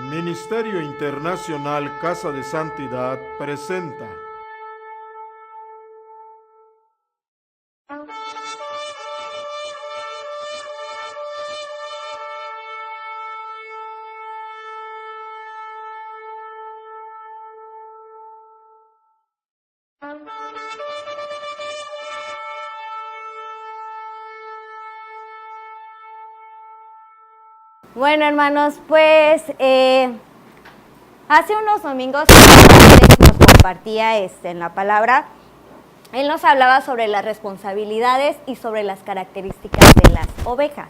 Ministerio Internacional Casa de Santidad presenta Bueno, hermanos, pues hace unos domingos Alex nos compartía en la palabra. Él nos hablaba sobre las responsabilidades y sobre las características de las ovejas.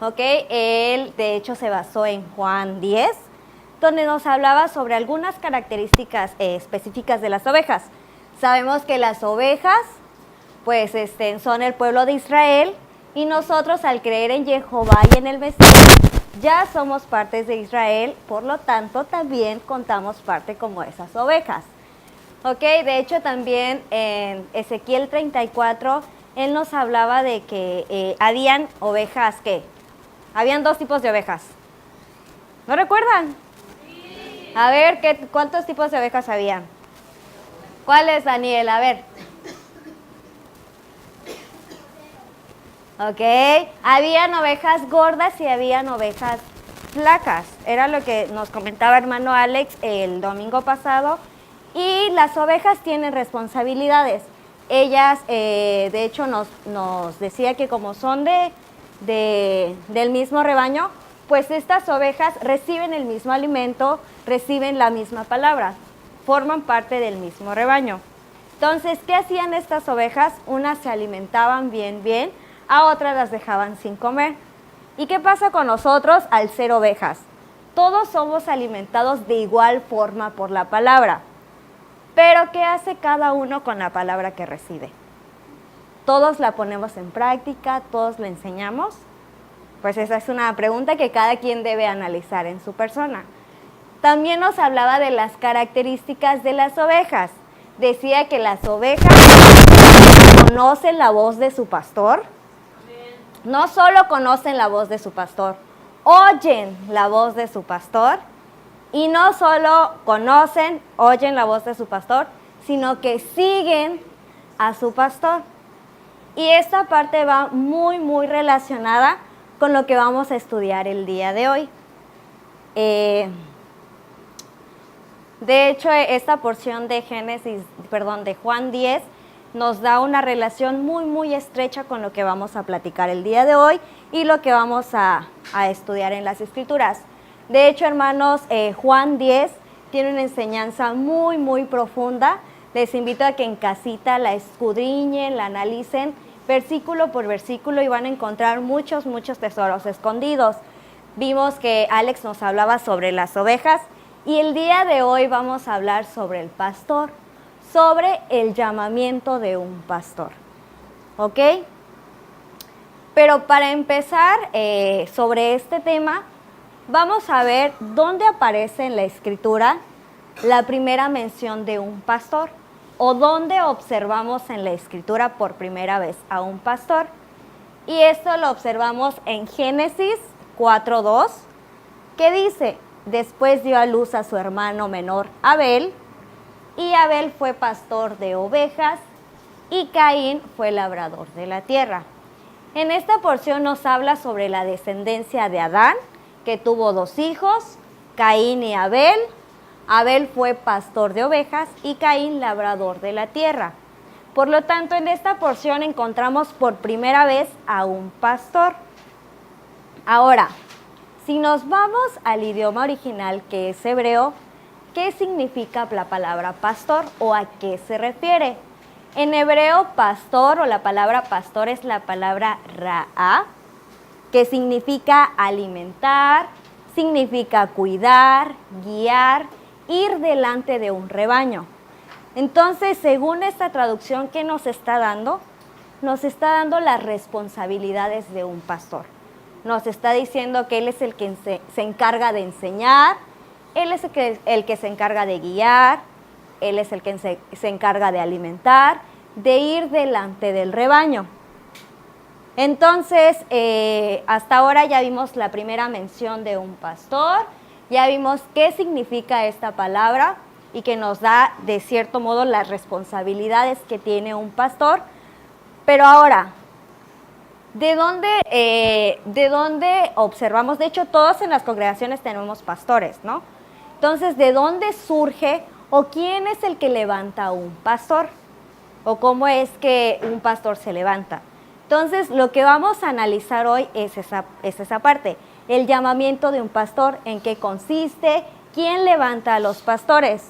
¿Ok? Él, de hecho, se basó en Juan 10, donde nos hablaba sobre algunas características específicas de las ovejas. Sabemos que las ovejas, pues, son el pueblo de Israel, y nosotros, al creer en Jehová y en el Mesías, ya somos partes de Israel, por lo tanto, también contamos parte como esas ovejas. Ok, de hecho también en Ezequiel 34, él nos hablaba de que habían ovejas, ¿qué? Habían dos tipos de ovejas. ¿No recuerdan? Sí. A ver, ¿cuántos tipos de ovejas habían? ¿Cuáles, Daniel? A ver. Ok, habían ovejas gordas y habían ovejas flacas. Era lo que nos comentaba hermano Alex el domingo pasado. Y las ovejas tienen responsabilidades. Ellas, de hecho, nos decía que como son del mismo rebaño, pues estas ovejas reciben el mismo alimento, reciben la misma palabra, forman parte del mismo rebaño. Entonces, ¿qué hacían estas ovejas? Unas se alimentaban bien, a otras las dejaban sin comer. ¿Y qué pasa con nosotros al ser ovejas? Todos somos alimentados de igual forma por la palabra. Pero ¿qué hace cada uno con la palabra que recibe? ¿Todos la ponemos en práctica? ¿Todos la enseñamos? Pues esa es una pregunta que cada quien debe analizar en su persona. También nos hablaba de las características de las ovejas. Decía que las ovejas conocen la voz de su pastor. No solo conocen la voz de su pastor, oyen la voz de su pastor. Y no solo conocen, oyen la voz de su pastor, sino que siguen a su pastor. Y esta parte va muy relacionada con lo que vamos a estudiar el día de hoy. De hecho, esta porción de de Juan 10, nos da una relación muy estrecha con lo que vamos a platicar el día de hoy y lo que vamos a estudiar en las Escrituras. De hecho, hermanos, Juan 10 tiene una enseñanza muy profunda. Les invito a que en casita la escudriñen, la analicen versículo por versículo y van a encontrar muchos tesoros escondidos. Vimos que Alex nos hablaba sobre las ovejas y el día de hoy vamos a hablar sobre el pastor, sobre el llamamiento de un pastor. ¿Ok? Pero para empezar sobre este tema, vamos a ver dónde aparece en la Escritura la primera mención de un pastor o dónde observamos en la Escritura por primera vez a un pastor. Y esto lo observamos en Génesis 4:2, que dice: después dio a luz a su hermano menor Abel, y Abel fue pastor de ovejas y Caín fue labrador de la tierra. En esta porción nos habla sobre la descendencia de Adán, que tuvo dos hijos, Caín y Abel. Abel fue pastor de ovejas y Caín labrador de la tierra. Por lo tanto, en esta porción encontramos por primera vez a un pastor. Ahora, si nos vamos al idioma original, que es hebreo, ¿qué significa la palabra pastor o a qué se refiere? En hebreo, pastor o la palabra pastor es la palabra ra'á, que significa alimentar, significa cuidar, guiar, ir delante de un rebaño. Entonces, según esta traducción, ¿qué nos está dando? Nos está dando las responsabilidades de un pastor. Nos está diciendo que él es el que se encarga de enseñar, él es el que se encarga de guiar, él es el que se encarga de alimentar, de ir delante del rebaño. Entonces, hasta ahora ya vimos la primera mención de un pastor, ya vimos qué significa esta palabra y que nos da, de cierto modo, las responsabilidades que tiene un pastor. Pero ahora, ¿de dónde observamos? De hecho, todos en las congregaciones tenemos pastores, ¿no? Entonces, ¿de dónde surge o quién es el que levanta a un pastor? ¿O cómo es que un pastor se levanta? Entonces, lo que vamos a analizar hoy es esa parte, el llamamiento de un pastor, en qué consiste, quién levanta a los pastores.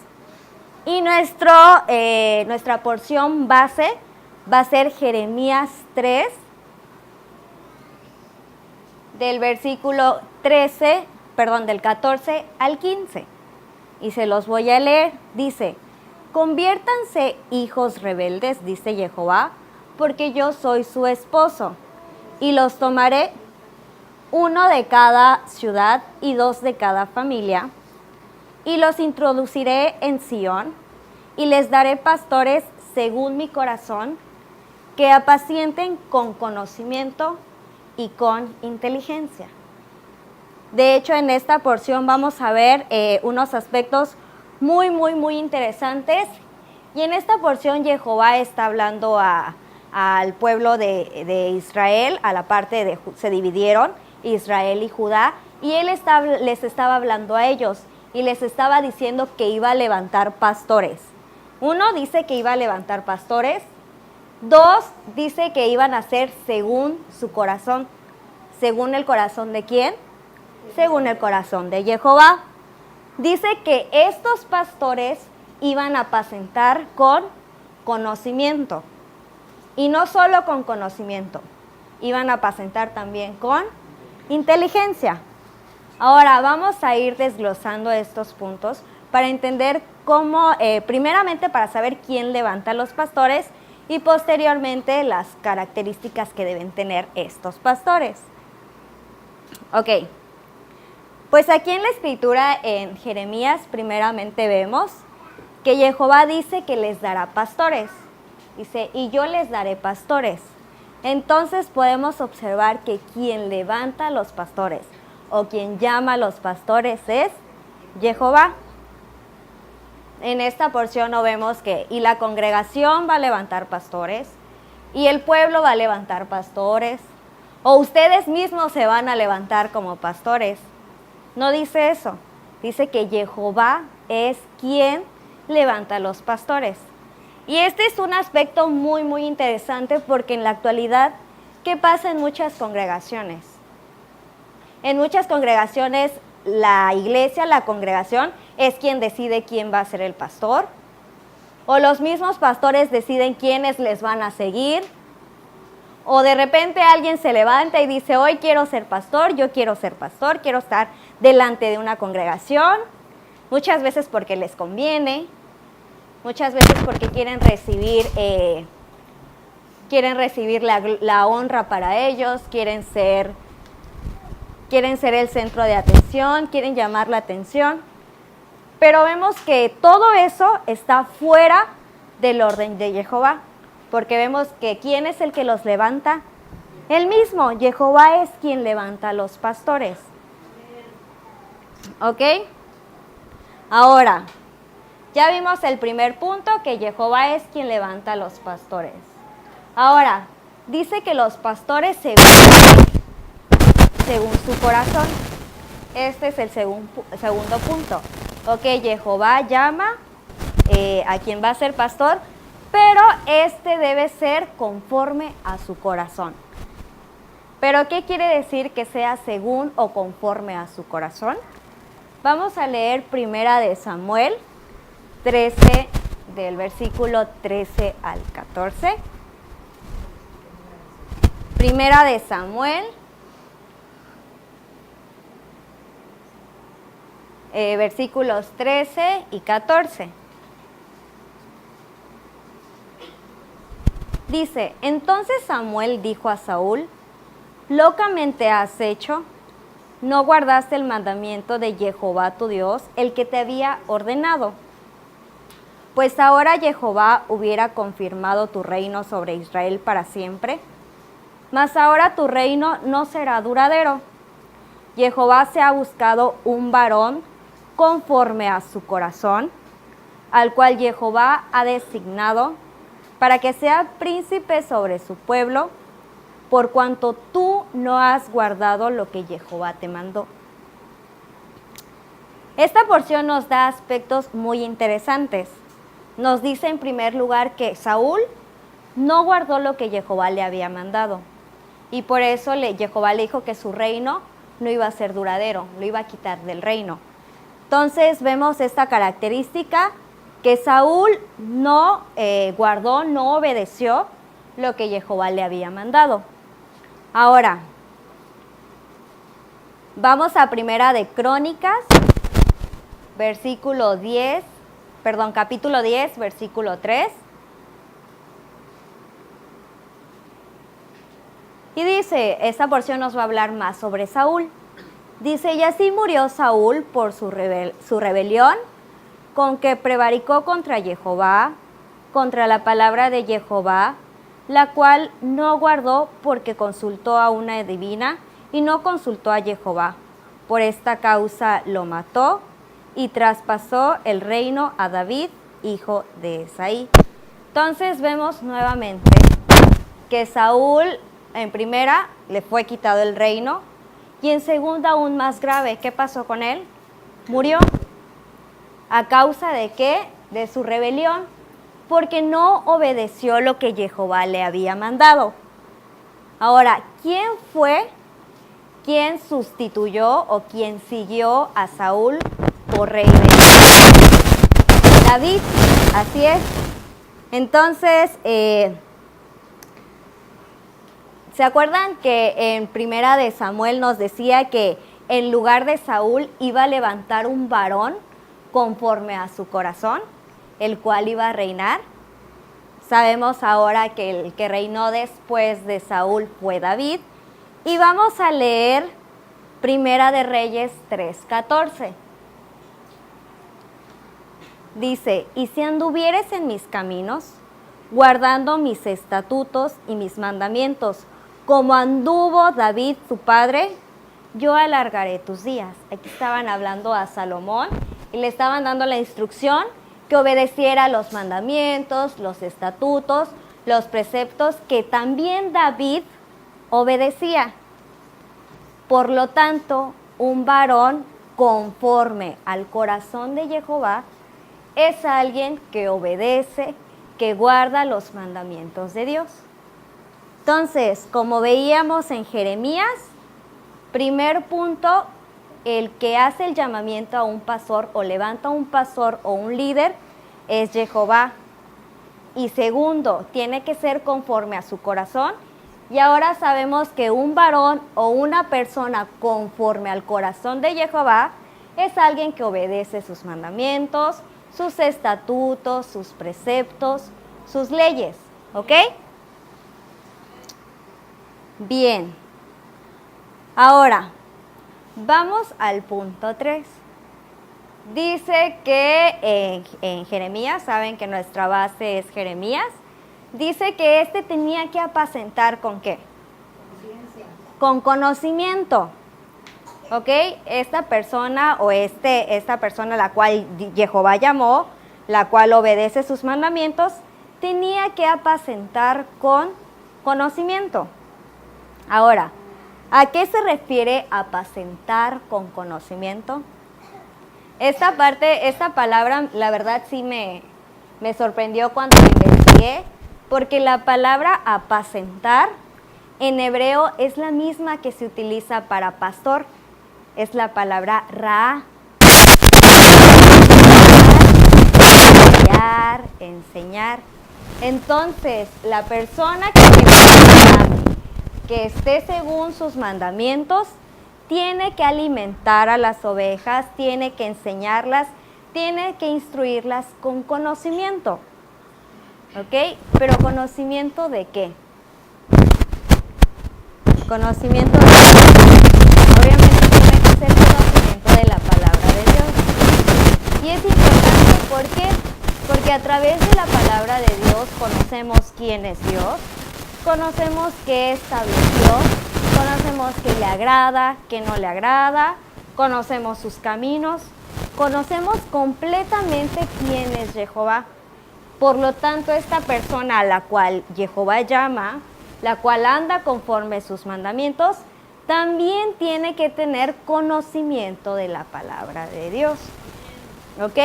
Y nuestra porción base va a ser Jeremías 3, del 14 al 15. Y se los voy a leer. Dice: conviértanse, hijos rebeldes, dice Jehová, porque yo soy su esposo, y los tomaré, uno de cada ciudad y dos de cada familia, y los introduciré en Sión, y les daré pastores según mi corazón, que apacienten con conocimiento y con inteligencia. De hecho, en esta porción vamos a ver unos aspectos muy, muy, muy interesantes. Y en esta porción Jehová está hablando al pueblo de Israel, a la parte de, se dividieron Israel y Judá, y él les estaba hablando a ellos y les estaba diciendo que iba a levantar pastores. Uno, dice que iba a levantar pastores. Dos, dice que iban a ser según su corazón. ¿Según el corazón de quién? Según el corazón de Jehová. Dice que estos pastores iban a apacentar con conocimiento. Y no solo con conocimiento, iban a apacentar también con inteligencia. Ahora vamos a ir desglosando estos puntos para entender cómo, primeramente para saber quién levanta a los pastores y posteriormente las características que deben tener estos pastores. Ok, pues aquí en la escritura en Jeremías primeramente vemos que Jehová dice que les dará pastores. Dice, y yo les daré pastores. Entonces podemos observar que quien levanta a los pastores o quien llama a los pastores es Jehová. En esta porción no vemos que y la congregación va a levantar pastores y el pueblo va a levantar pastores o ustedes mismos se van a levantar como pastores. No dice eso. Dice que Jehová es quien levanta a los pastores. Y este es un aspecto muy, muy interesante porque en la actualidad, ¿qué pasa en muchas congregaciones? En muchas congregaciones, la iglesia, la congregación, es quien decide quién va a ser el pastor. O los mismos pastores deciden quiénes les van a seguir. O de repente alguien se levanta y dice, hoy quiero ser pastor, yo quiero ser pastor, quiero estar delante de una congregación. Muchas veces porque les conviene. Muchas veces porque quieren recibir la honra para ellos, quieren ser el centro de atención, quieren llamar la atención. Pero vemos que todo eso está fuera del orden de Jehová, porque vemos que ¿quién es el que los levanta? Él mismo, Jehová es quien levanta a los pastores. ¿Ok? Ahora, ya vimos el primer punto, que Jehová es quien levanta a los pastores. Ahora, dice que los pastores según su corazón. Este es el segundo punto. Ok, Jehová llama a quien va a ser pastor, pero este debe ser conforme a su corazón. ¿Pero qué quiere decir que sea según o conforme a su corazón? Vamos a leer Primera de Samuel 13, del versículo 13 al 14. Primera de Samuel, versículos 13 y 14. Dice, entonces Samuel dijo a Saúl, locamente has hecho, no guardaste el mandamiento de Jehová tu Dios, el que te había ordenado. Pues ahora Jehová hubiera confirmado tu reino sobre Israel para siempre. mas ahora tu reino no será duradero. Jehová se ha buscado un varón conforme a su corazón, al cual Jehová ha designado para que sea príncipe sobre su pueblo, por cuanto tú no has guardado lo que Jehová te mandó. Esta porción nos da aspectos muy interesantes. Nos dice en primer lugar que Saúl no guardó lo que Jehová le había mandado, y por eso Jehová le dijo que su reino no iba a ser duradero, lo iba a quitar del reino. Entonces vemos esta característica, que Saúl no guardó, no obedeció lo que Jehová le había mandado. Ahora, vamos a Primera de Crónicas, capítulo 10, versículo 3. Y dice, esta porción nos va a hablar más sobre Saúl. Dice, y así murió Saúl por su rebelión, con que prevaricó contra Jehová, contra la palabra de Jehová, la cual no guardó porque consultó a una adivina y no consultó a Jehová. Por esta causa lo mató y traspasó el reino a David, hijo de Esaí. Entonces vemos nuevamente que Saúl, en primera, le fue quitado el reino, y en segunda, aún más grave, ¿qué pasó con él? Murió. ¿A causa de qué? De su rebelión, porque no obedeció lo que Jehová le había mandado. Ahora, ¿quién fue quien sustituyó o quien siguió a Saúl por rey de Israel? David, así es. Entonces, ¿se acuerdan que en Primera de Samuel nos decía que en lugar de Saúl iba a levantar un varón conforme a su corazón, el cual iba a reinar? Sabemos ahora que el que reinó después de Saúl fue David. Y vamos a leer Primera de Reyes 3:14. Dice, y si anduvieres en mis caminos, guardando mis estatutos y mis mandamientos, como anduvo David su padre, yo alargaré tus días. Aquí estaban hablando a Salomón y le estaban dando la instrucción que obedeciera los mandamientos, los estatutos, los preceptos que también David obedecía. Por lo tanto, un varón conforme al corazón de Jehová es alguien que obedece, que guarda los mandamientos de Dios. Entonces, como veíamos en Jeremías, primer punto, el que hace el llamamiento a un pastor o levanta un pastor o un líder es Jehová. Y segundo, tiene que ser conforme a su corazón. Y ahora sabemos que un varón o una persona conforme al corazón de Jehová es alguien que obedece sus mandamientos, sus estatutos, sus preceptos, sus leyes, ¿ok? Bien. Ahora, vamos al punto 3. Dice que en Jeremías, saben que nuestra base es Jeremías, dice que este tenía que apacentar ¿con qué? Con conocimiento. ¿Ok? Esta persona o esta persona a la cual Jehová llamó, la cual obedece sus mandamientos, tenía que apacentar con conocimiento. Ahora, ¿a qué se refiere apacentar con conocimiento? Esta palabra, la verdad sí me sorprendió cuando la investigué, porque la palabra apacentar en hebreo es la misma que se utiliza para pastor. Es la palabra ra. Enseñar. Entonces, la persona que esté según sus mandamientos tiene que alimentar a las ovejas, tiene que enseñarlas, tiene que instruirlas con conocimiento. ¿Ok? Pero ¿conocimiento de qué? Conocimiento de obviamente tiene que ser conocimiento de la palabra de Dios. Y es importante, ¿por qué? Porque a través de la palabra de Dios conocemos quién es Dios, conocemos qué estableció, conocemos qué le agrada, qué no le agrada, conocemos sus caminos, conocemos completamente quién es Jehová. Por lo tanto, esta persona a la cual Jehová llama, la cual anda conforme sus mandamientos, también tiene que tener conocimiento de la palabra de Dios. ¿Ok?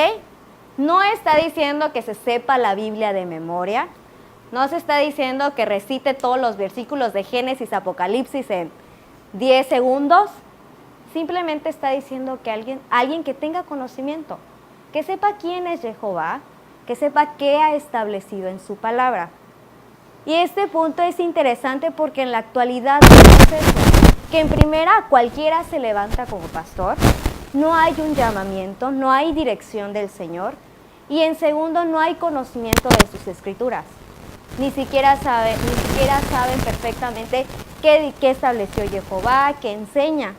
No está diciendo que se sepa la Biblia de memoria, no se está diciendo que recite todos los versículos de Génesis, Apocalipsis en 10 segundos, simplemente está diciendo que alguien que tenga conocimiento, que sepa quién es Jehová, que sepa qué ha establecido en su palabra. Y este punto es interesante porque en la actualidad vemos eso, que en primera cualquiera se levanta como pastor, no hay un llamamiento, no hay dirección del Señor, y en segundo no hay conocimiento de sus escrituras. Ni siquiera saben perfectamente qué estableció Jehová, qué enseña.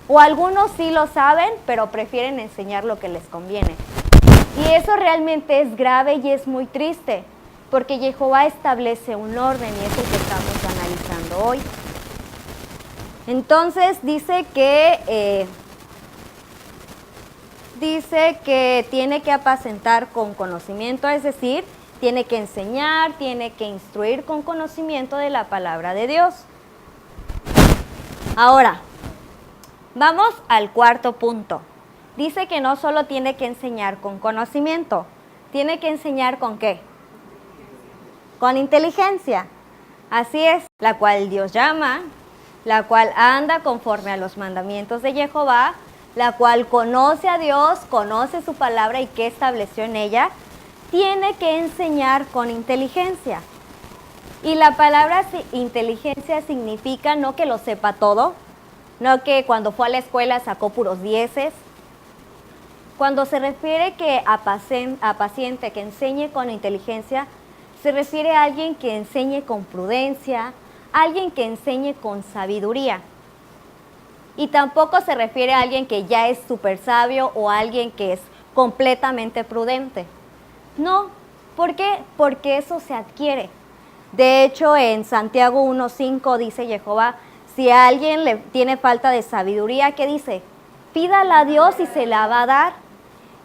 O algunos sí lo saben, pero prefieren enseñar lo que les conviene. Y eso realmente es grave y es muy triste, porque Jehová establece un orden y es el que estamos analizando hoy. Entonces dice que tiene que apacentar con conocimiento, es decir, tiene que enseñar, tiene que instruir con conocimiento de la palabra de Dios. Ahora, vamos al cuarto punto. Dice que no solo tiene que enseñar con conocimiento, tiene que enseñar ¿con qué? Con inteligencia. Así es, la cual Dios llama, la cual anda conforme a los mandamientos de Jehová, la cual conoce a Dios, conoce su palabra y qué estableció en ella, tiene que enseñar con inteligencia. Y la palabra inteligencia significa no que lo sepa todo, no que cuando fue a la escuela sacó puros dieces. Cuando se refiere que a paciente que enseñe con inteligencia, se refiere a alguien que enseñe con prudencia, alguien que enseñe con sabiduría. Y tampoco se refiere a alguien que ya es súper sabio o a alguien que es completamente prudente. No, ¿por qué? Porque eso se adquiere. De hecho, en Santiago 1:5 dice Jehová, si a alguien le tiene falta de sabiduría, ¿qué dice? Pídala a Dios y se la va a dar.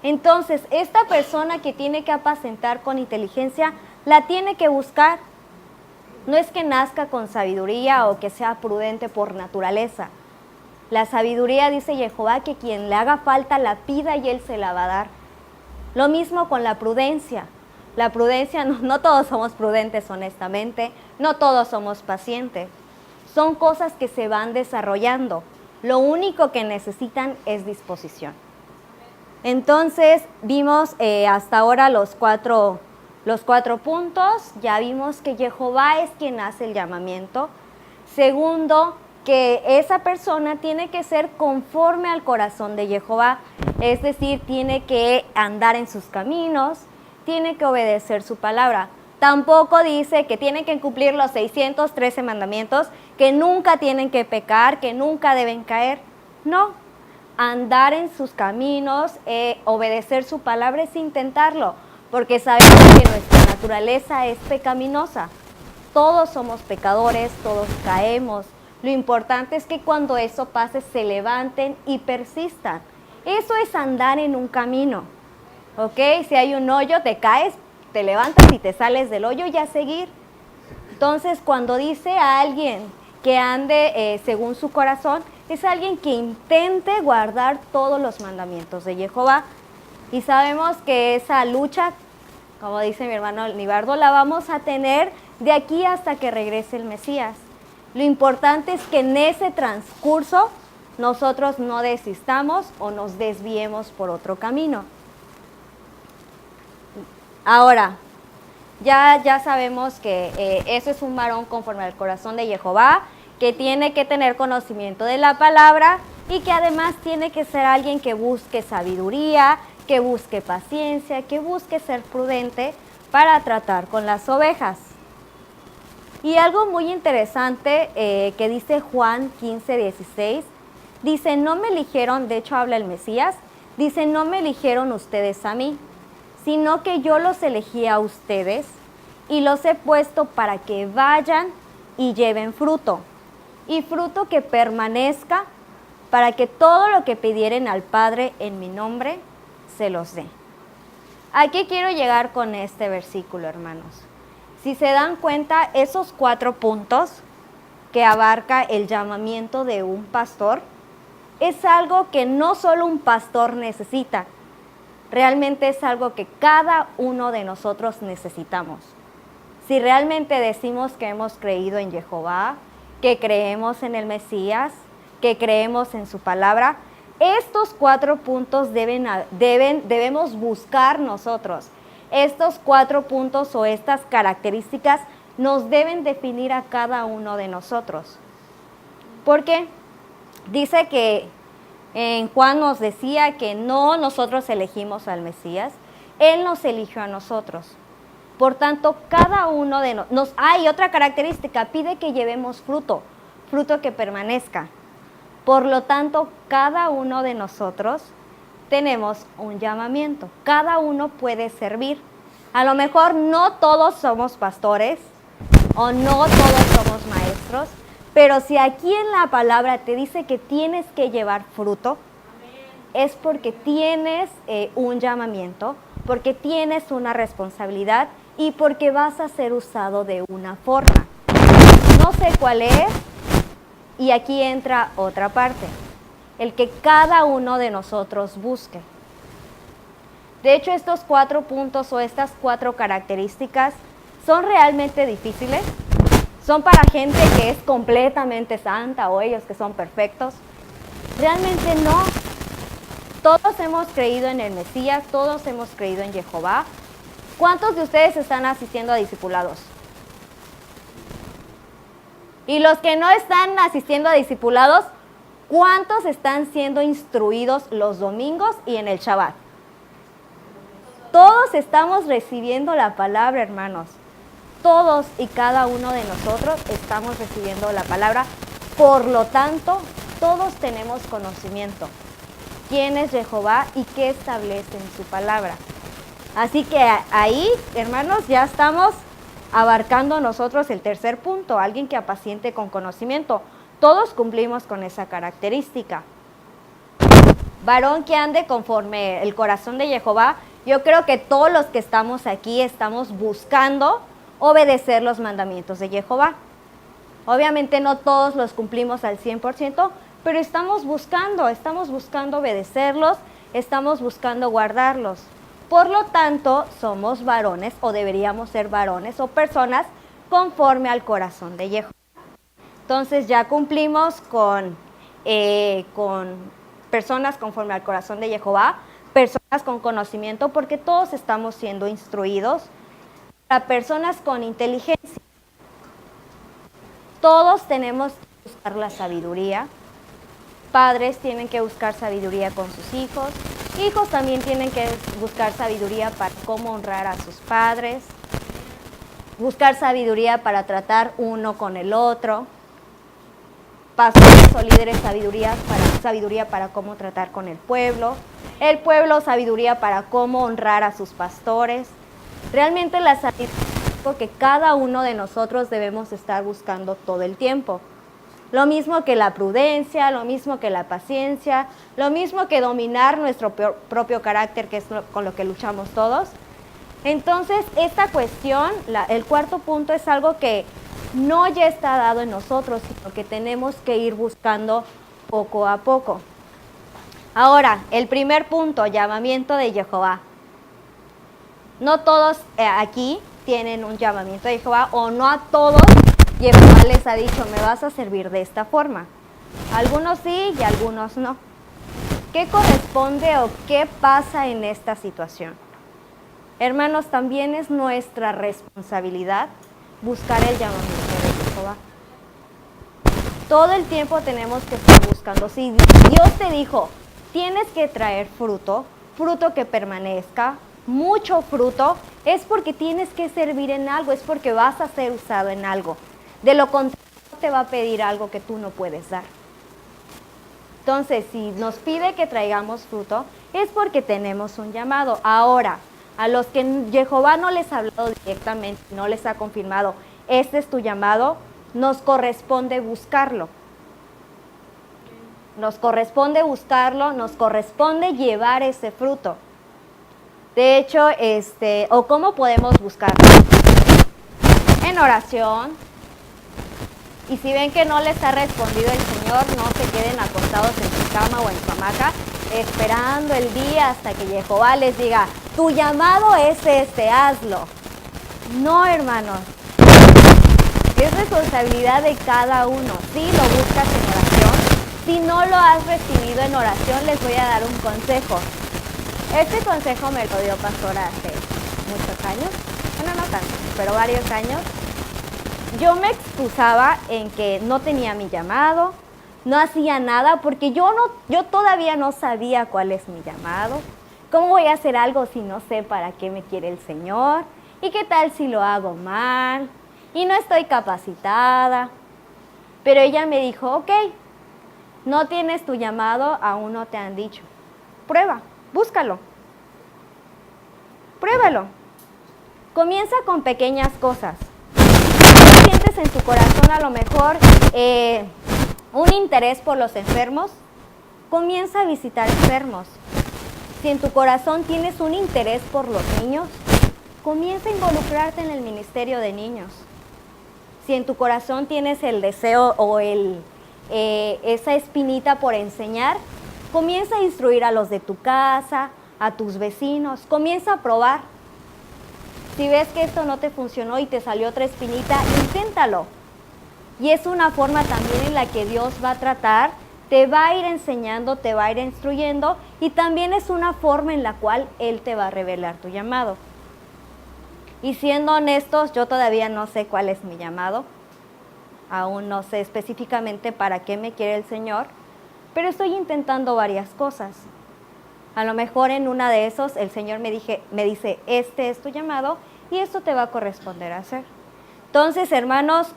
Entonces, esta persona que tiene que apacentar con inteligencia, la tiene que buscar. No es que nazca con sabiduría o que sea prudente por naturaleza. La sabiduría, dice Jehová, que quien le haga falta la pida y él se la va a dar. Lo mismo con la prudencia. La prudencia, no todos somos prudentes honestamente, no todos somos pacientes. Son cosas que se van desarrollando. Lo único que necesitan es disposición. Entonces, vimos hasta ahora los cuatro puntos. Ya vimos que Jehová es quien hace el llamamiento. Segundo, que esa persona tiene que ser conforme al corazón de Jehová, es decir, tiene que andar en sus caminos, tiene que obedecer su palabra. Tampoco dice que tienen que cumplir los 613 mandamientos, que nunca tienen que pecar, que nunca deben caer. No, andar en sus caminos, obedecer su palabra es intentarlo, porque sabemos que nuestra naturaleza es pecaminosa. Todos somos pecadores, todos caemos. Lo importante es que cuando eso pase se levanten y persistan. Eso es andar en un camino, ¿ok? Si hay un hoyo, te caes, te levantas y te sales del hoyo y a seguir. Entonces, cuando dice a alguien que ande según su corazón, es alguien que intente guardar todos los mandamientos de Jehová. Y sabemos que esa lucha, como dice mi hermano Nibardo, la vamos a tener de aquí hasta que regrese el Mesías. Lo importante es que en ese transcurso nosotros no desistamos o nos desviemos por otro camino. Ahora, ya sabemos que eso es un varón conforme al corazón de Jehová, que tiene que tener conocimiento de la palabra y que además tiene que ser alguien que busque sabiduría, que busque paciencia, que busque ser prudente para tratar con las ovejas. Y algo muy interesante que dice Juan 15:16, dice, no me eligieron, de hecho habla el Mesías, dice, no me eligieron ustedes a mí, sino que yo los elegí a ustedes y los he puesto para que vayan y lleven fruto, y fruto que permanezca, para que todo lo que pidieren al Padre en mi nombre, se los dé. ¿A qué quiero llegar con este versículo, hermanos? Si se dan cuenta, esos 4 puntos que abarca el llamamiento de un pastor, es algo que no solo un pastor necesita, realmente es algo que cada uno de nosotros necesitamos. Si realmente decimos que hemos creído en Jehová, que creemos en el Mesías, que creemos en su palabra, estos 4 puntos debemos buscar nosotros. Estos 4 puntos o estas características nos deben definir a cada uno de nosotros. ¿Por qué? Dice que en Juan nos decía que no nosotros elegimos al Mesías, Él nos eligió a nosotros. Por tanto, cada uno de nosotros, hay otra característica, pide que llevemos fruto, fruto que permanezca. Por lo tanto, cada uno de nosotros tenemos un llamamiento, cada uno puede servir. A lo mejor no todos somos pastores o no todos somos maestros, pero si aquí en la palabra te dice que tienes que llevar fruto, es porque tienes un llamamiento, porque tienes una responsabilidad y porque vas a ser usado de una forma. No sé cuál es, y aquí entra otra parte, el que cada uno de nosotros busque. De hecho, estos 4 puntos o estas 4 características son realmente difíciles. Son para gente que es completamente santa o ellos que son perfectos. Realmente no. Todos hemos creído en el Mesías, todos hemos creído en Jehová. ¿Cuántos de ustedes están asistiendo a discipulados? Y los que no están asistiendo a discipulados, ¿cuántos están siendo instruidos los domingos y en el Shabbat? Todos estamos recibiendo la palabra, hermanos. Todos y cada uno de nosotros estamos recibiendo la palabra. Por lo tanto, todos tenemos conocimiento. ¿Quién es Jehová y qué establece en su palabra? Así que ahí, hermanos, ya estamos abarcando nosotros el tercer punto, alguien que apaciente con conocimiento. Todos cumplimos con esa característica. Varón que ande conforme el corazón de Jehová. Yo creo que todos los que estamos aquí estamos buscando obedecer los mandamientos de Jehová. Obviamente no todos los cumplimos al 100%, pero estamos buscando obedecerlos, estamos buscando guardarlos. Por lo tanto, somos varones o deberíamos ser varones o personas conforme al corazón de Jehová. Entonces ya cumplimos con personas conforme al corazón de Jehová, personas con conocimiento, porque todos estamos siendo instruidos, para personas con inteligencia. Todos tenemos que buscar la sabiduría. Padres tienen que buscar sabiduría con sus hijos. Hijos también tienen que buscar sabiduría para cómo honrar a sus padres. Buscar sabiduría para tratar uno con el otro. Pastores o líderes sabiduría para cómo tratar con el pueblo. El pueblo sabiduría para cómo honrar a sus pastores. Realmente la sabiduría es algo que cada uno de nosotros debemos estar buscando todo el tiempo. Lo mismo que la prudencia, lo mismo que la paciencia, lo mismo que dominar nuestro propio carácter, que es con lo que luchamos todos. Entonces, esta cuestión, el cuarto punto, es algo que no ya está dado en nosotros, sino que tenemos que ir buscando poco a poco. Ahora, el primer punto, llamamiento de Jehová. No todos aquí tienen un llamamiento de Jehová, o no a todos Jehová les ha dicho, me vas a servir de esta forma. Algunos sí y algunos no. ¿Qué corresponde o qué pasa en esta situación? Hermanos, también es nuestra responsabilidad buscar el llamamiento de Jehová. Todo el tiempo tenemos que estar buscando. Si Dios te dijo, tienes que traer fruto, fruto que permanezca, mucho fruto, es porque tienes que servir en algo, es porque vas a ser usado en algo. De lo contrario, te va a pedir algo que tú no puedes dar. Entonces, si nos pide que traigamos fruto, es porque tenemos un llamado. Ahora, a los que Jehová no les ha hablado directamente, no les ha confirmado, este es tu llamado, nos corresponde buscarlo. Nos corresponde buscarlo, nos corresponde llevar ese fruto. De hecho, ¿o cómo podemos buscarlo? En oración. Y si ven que no les ha respondido el Señor, no se queden acostados en su cama o en su hamaca, esperando el día hasta que Jehová les diga, tu llamado es hazlo. No, hermanos. Es responsabilidad de cada uno. Si lo buscas en oración, si no lo has recibido en oración, les voy a dar un consejo. Este consejo me lo dio pastora hace muchos años, bueno, no tanto, pero varios años. Yo me excusaba en que no tenía mi llamado, no hacía nada, porque yo todavía no sabía cuál es mi llamado. ¿Cómo voy a hacer algo si no sé para qué me quiere el Señor? ¿Y qué tal si lo hago mal? Y no estoy capacitada. Pero ella me dijo, ok, no tienes tu llamado, aún no te han dicho. Prueba, búscalo. Pruébalo. Comienza con pequeñas cosas. Si sientes en tu corazón a lo mejor un interés por los enfermos, comienza a visitar enfermos. Si en tu corazón tienes un interés por los niños, comienza a involucrarte en el ministerio de niños. Si en tu corazón tienes el deseo o esa espinita por enseñar, comienza a instruir a los de tu casa, a tus vecinos, comienza a probar. Si ves que esto no te funcionó y te salió otra espinita, inténtalo. Y es una forma también en la que Dios va a tratar, te va a ir enseñando, te va a ir instruyendo, y también es una forma en la cual Él te va a revelar tu llamado. Y siendo honestos, yo todavía no sé cuál es mi llamado. Aún no sé específicamente para qué me quiere el Señor, pero estoy intentando varias cosas. A lo mejor en una de esos el Señor me dice, este es tu llamado y esto te va a corresponder a hacer. Entonces, hermanos,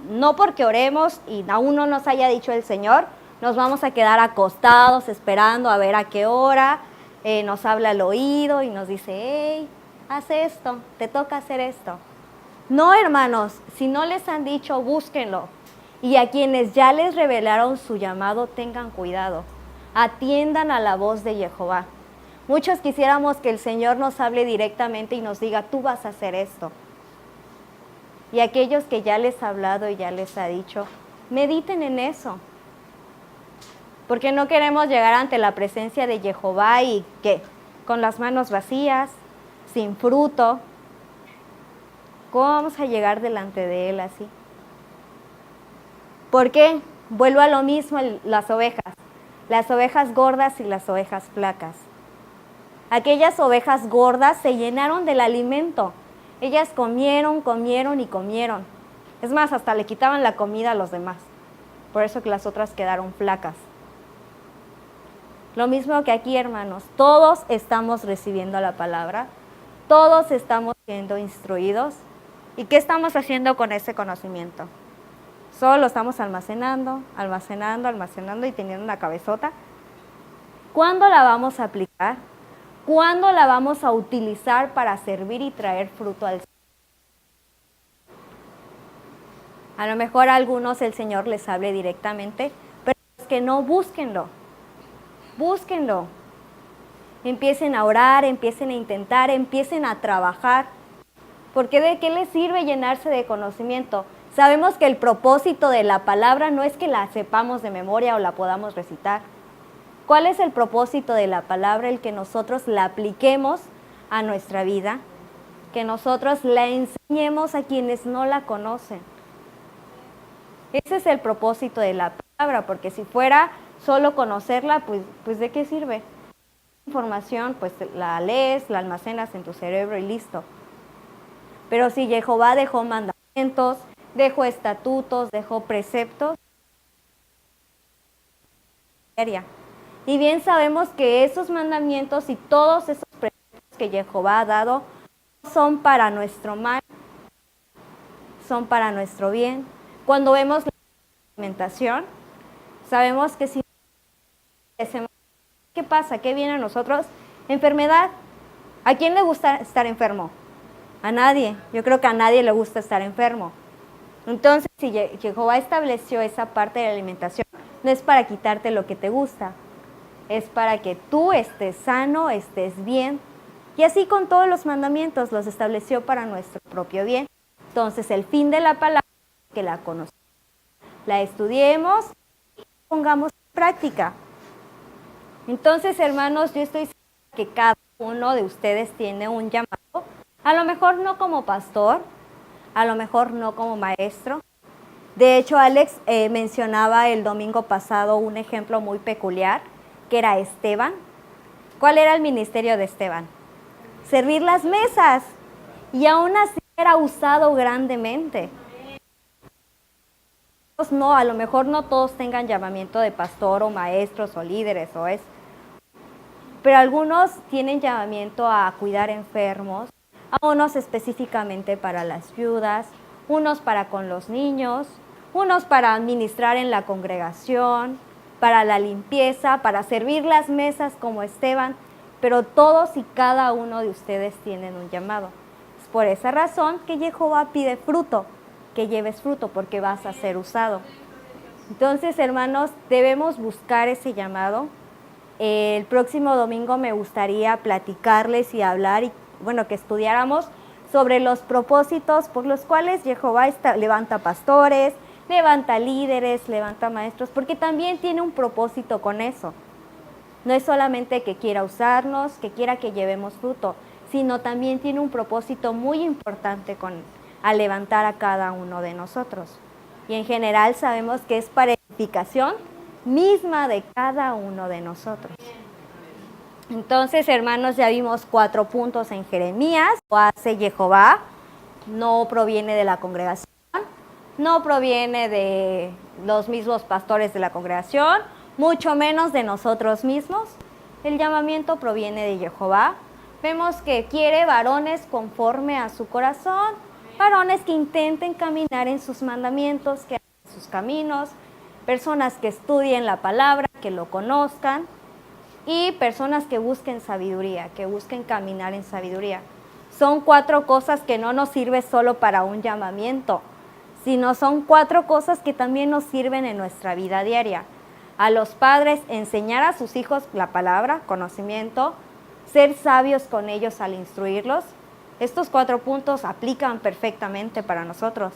no porque oremos y aún no nos haya dicho el Señor, nos vamos a quedar acostados esperando a ver a qué hora nos habla al oído y nos dice, hey, haz esto, te toca hacer esto. No, hermanos, si no les han dicho, búsquenlo. Y a quienes ya les revelaron su llamado, tengan cuidado. Atiendan a la voz de Jehová. Muchos quisiéramos que el Señor nos hable directamente y nos diga, tú vas a hacer esto. Y aquellos que ya les ha hablado y ya les ha dicho, mediten en eso. Porque no queremos llegar ante la presencia de Jehová y ¿qué? Con las manos vacías, sin fruto. ¿Cómo vamos a llegar delante de Él así? ¿Por qué? Vuelvo a lo mismo, las ovejas gordas y las ovejas flacas. Aquellas ovejas gordas se llenaron del alimento. Ellas comieron, comieron y comieron. Es más, hasta le quitaban la comida a los demás. Por eso que las otras quedaron flacas. Lo mismo que aquí, hermanos. Todos estamos recibiendo la palabra. Todos estamos siendo instruidos. ¿Y qué estamos haciendo con ese conocimiento? Solo lo estamos almacenando y teniendo una cabezota. ¿Cuándo la vamos a aplicar? ¿Cuándo la vamos a utilizar para servir y traer fruto al Señor? A lo mejor a algunos el Señor les hable directamente, pero es que no, búsquenlo. Búsquenlo. Empiecen a orar, empiecen a intentar, empiecen a trabajar. Porque ¿de qué les sirve llenarse de conocimiento? Sabemos que el propósito de la palabra no es que la sepamos de memoria o la podamos recitar. ¿Cuál es el propósito de la palabra? El que nosotros la apliquemos a nuestra vida, que nosotros la enseñemos a quienes no la conocen. Ese es el propósito de la palabra, porque si fuera solo conocerla, pues ¿de qué sirve? Información, pues la lees, la almacenas en tu cerebro y listo. Pero si Jehová dejó mandamientos, dejó estatutos, dejó preceptos, y bien sabemos que esos mandamientos y todos esos preceptos que Jehová ha dado son para nuestro mal, son para nuestro bien. Cuando vemos la alimentación, sabemos que si ¿qué pasa? ¿Qué viene a nosotros? Enfermedad. ¿A quién le gusta estar enfermo? A nadie. Yo creo que a nadie le gusta estar enfermo. Entonces, si Jehová estableció esa parte de la alimentación, no es para quitarte lo que te gusta, es para que tú estés sano, estés bien. Y así con todos los mandamientos los estableció para nuestro propio bien. Entonces, el fin de la palabra es que la conozcamos, la estudiemos y pongamos en práctica. Entonces, hermanos, yo estoy segura que cada uno de ustedes tiene un llamado, a lo mejor no como pastor, a lo mejor no como maestro. De hecho, Alex mencionaba el domingo pasado un ejemplo muy peculiar, que era Esteban. ¿Cuál era el ministerio de Esteban? Servir las mesas. Y aún así era usado grandemente. No, a lo mejor no todos tengan llamamiento de pastor o maestros o líderes o eso. Pero algunos tienen llamamiento a cuidar enfermos, a unos específicamente para las viudas, unos para con los niños, unos para administrar en la congregación, para la limpieza, para servir las mesas como Esteban, pero todos y cada uno de ustedes tienen un llamado. Es por esa razón que Jehová pide fruto, que lleves fruto, porque vas a ser usado. Entonces, hermanos, debemos buscar ese llamado. El próximo domingo me gustaría platicarles y hablar, y bueno, que estudiáramos sobre los propósitos por los cuales Jehová levanta pastores, levanta líderes, levanta maestros, porque también tiene un propósito con eso. No es solamente que quiera usarnos, que quiera que llevemos fruto, sino también tiene un propósito muy importante al levantar a cada uno de nosotros. Y en general sabemos que es para edificación misma de cada uno de nosotros. Entonces, hermanos, ya vimos 4 puntos en Jeremías. Lo hace Jehová, no proviene de la congregación, no proviene de los mismos pastores de la congregación, mucho menos de nosotros mismos. El llamamiento proviene de Jehová. Vemos que quiere varones conforme a su corazón, varones que intenten caminar en sus mandamientos, que hagan sus caminos, personas que estudien la palabra, que lo conozcan, y personas que busquen sabiduría, que busquen caminar en sabiduría. Son 4 cosas que no nos sirven solo para un llamamiento, sino son 4 cosas que también nos sirven en nuestra vida diaria. A los padres, enseñar a sus hijos la palabra, conocimiento, ser sabios con ellos al instruirlos. Estos 4 puntos aplican perfectamente para nosotros.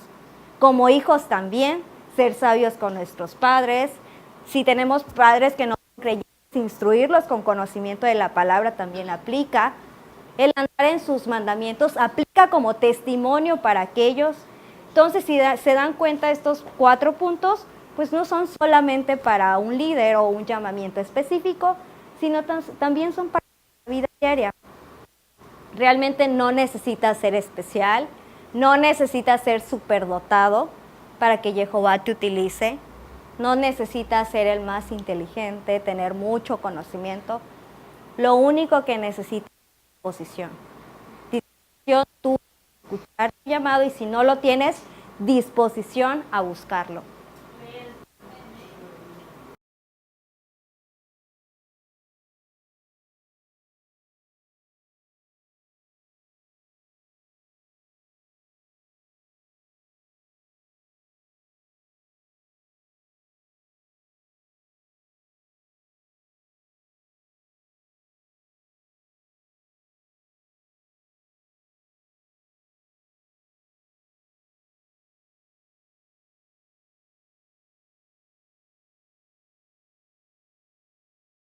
Como hijos también, ser sabios con nuestros padres. Si tenemos padres que no son creyentes, instruirlos con conocimiento de la palabra también aplica. El andar en sus mandamientos aplica como testimonio para aquellos. Entonces, si se dan cuenta, estos 4 puntos, pues no son solamente para un líder o un llamamiento específico, sino también son para la vida diaria. Realmente no necesitas ser especial, no necesitas ser superdotado para que Jehová te utilice, no necesitas ser el más inteligente, tener mucho conocimiento. Lo único que necesitas es disposición. Disposición tú a escuchar tu llamado, y si no lo tienes, disposición a buscarlo.